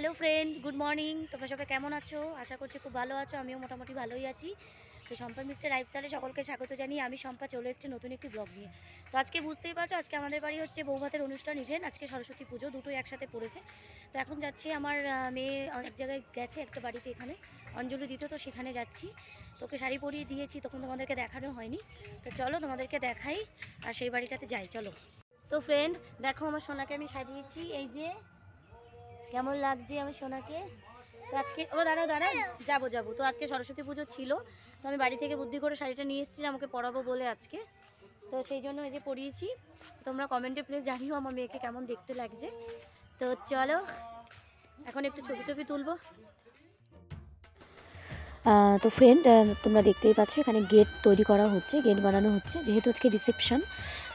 Hello friend, good morning. তোমরা সবাই কেমন আছো? আশা করছি খুব ভালো আছো। আমিও মোটামুটি ভালোই আছি। তো শম্পা মিস্টার লাইফস্টাইলে সকলকে স্বাগত জানিয়ে আমি শম্পা চলে এসেছি নতুন একটি ব্লগ নিয়ে। তো আজকে বুঝতেই পারছো, আজকে আমাদের বাড়ি হচ্ছে বৌভাতের অনুষ্ঠান ইভেন্ট। আজকে সরস্বতী পুজো, দুটোই একসাথে পড়েছে। তো এখন যাচ্ছি, আমার মেয়ে অনেক জায়গায় গেছে, একটা বাড়িতে এখানে অঞ্জলি দিত, তো সেখানে যাচ্ছি। তোকে শাড়ি পরিয়ে দিয়েছি, তখন তোমাদেরকে দেখানো হয়নি। তো চলো তোমাদেরকে দেখাই আর সেই বাড়িটাতে যাই, চলো। তো ফ্রেন্ড দেখো, আমার সোনাকে আমি সাজিয়েছি, এই যে কেমন লাগছে আমার সোনাকে। তো আজকে দাঁড়াও যাবো। তো আজকে সরস্বতী পুজো ছিল, তো আমি বাড়ি থেকে বুদ্ধি করে শাড়িটা নিয়ে এসেছিলাম আমাকে পরাবো বলে আজকে। তো সেই জন্য এই যে পরিয়েছি। তোমরা কমেন্টে প্লিজ জানিও আমার মেয়েকে কেমন দেখতে লাগছে। তো চলো এখন একটু ছবি টবি তুলবো। তো ফ্রেন্ড, তোমরা দেখতেই পাচ্ছ এখানে গেট তৈরি করা হচ্ছে, গেট বানানো হচ্ছে, যেহেতু আজকে রিসেপশন।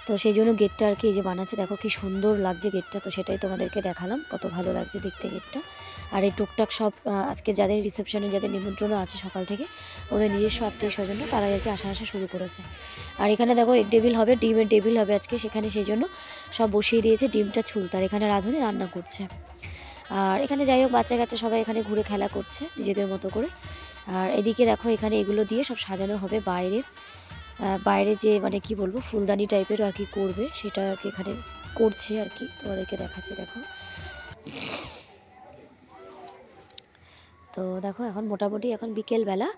তো সেই জন্য গেটটা আর কি এই যে বানাচ্ছে, দেখো কি সুন্দর লাগছে গেটটা। তো সেটাই তোমাদেরকে দেখালাম, কত ভালো লাগছে দেখতে গেটটা। আর এই টুকটাক সব আজকে যাদের রিসেপশনে, যাদের নিমন্ত্রণও আছে সকাল থেকে, ওদের নিজস্ব আত্মীয় স্বজন, তারা আর কি আসা শুরু করেছে। আর এখানে দেখো এগ টেবিল হবে, ডিমের টেবিল হবে আজকে সেখানে, সেই জন্য সব বসিয়ে দিয়েছে ডিমটা ছুলতে। আর এখানে রাঁধুনি রান্না করছে। আর এখানে যাই হোক বাচ্চা কাচ্চা সবাই এখানে ঘুরে খেলা করছে নিজেদের মতো করে। আর এদিকে দেখো এখানে এগুলো দিয়ে সব সাজানো হবে বাইরে যে মানে কি বলবো ফুলদানি টাইপের আর কি করবে, সেটা আর কি এখানে করছে আর কি, তোমাদেরকে দেখাচ্ছে দেখো। তো দেখো এখন মোটামুটি এখন বিকেলবেলা,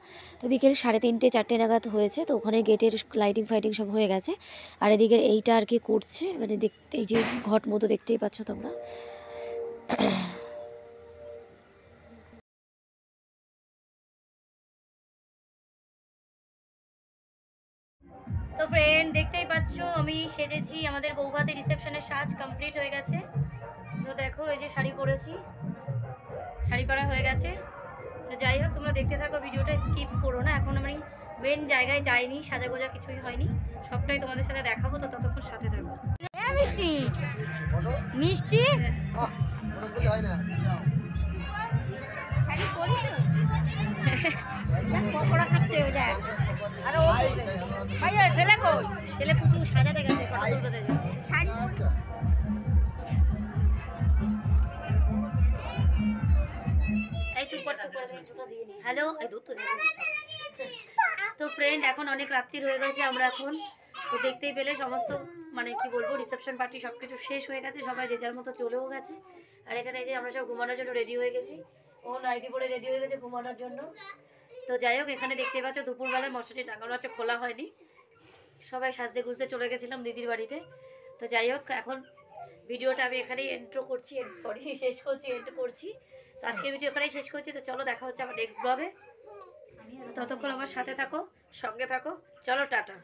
তো বিকেল 3:30 4টে নাগাদ হয়েছে। তো ওখানে গেটের লাইটিং ফাইটিং সব হয়ে গেছে। আর এদিকে এইটা আর কি করছে, মানে দেখতে এই যে ঘট মতো দেখতেই পাচ্ছ তোমরা। তো ফ্রেন্ড দেখতেই পাচ্ছ আমি সেজেছি, আমাদের বৌভাতের রিসেপশনের সাজ কমপ্লিট হয়ে গেছে। তো দেখো এই যে শাড়ি পরেছি, শাড়ি পরা হয়ে গেছে। তো যাই হোক তোমরা দেখতে থাকো, ভিডিওটা স্কিপ করো না। এখন আমি মেন জায়গায় যাইনি, সাজা গোজা কিছুই হয়নি, সবটাই তোমাদের সাথে দেখাবো। তো ততক্ষণ সাথে থাকো। মিষ্টি মিষ্টি হয় না পকোড়া খাচ্ছে ওই দেখ। ছেলে পুচু সাজাতে গেছে শাড়ি। হ্যালো, তো ফ্রেন্ড এখন অনেক রাত্রি হয়ে গেছে, আমরা এখন তো দেখতেই পেলে সমস্ত মানে কি বলবো রিসেপশন পার্টি সব কিছু শেষ হয়ে গেছে, সবাই যে যার মতো চলেও গেছে। আর এখানে এই যে আমরা সব ঘুমানোর জন্য রেডি হয়ে গেছি, ও নাইটি পরে রেডি হয়ে গেছে ঘুমানোর জন্য। তো যাই হোক এখানে দেখতে পাচ্ছ দুপুরবেলার মশারি টাঙানো আছে, খোলা হয়নি, সবাই সাজতে গুজতে চলে গেছিলাম দিদির বাড়িতে। তো যাই হোক এখন ভিডিওটা আমি এখানেই শেষ করছি। তো আজকে ভিডিও এখানেই শেষ করছি। তো চলো দেখা হচ্ছে আমার নেক্সট ব্লগে, ততক্ষণ আমার সাথে থাকো, সঙ্গে থাকো, চলো টাটা।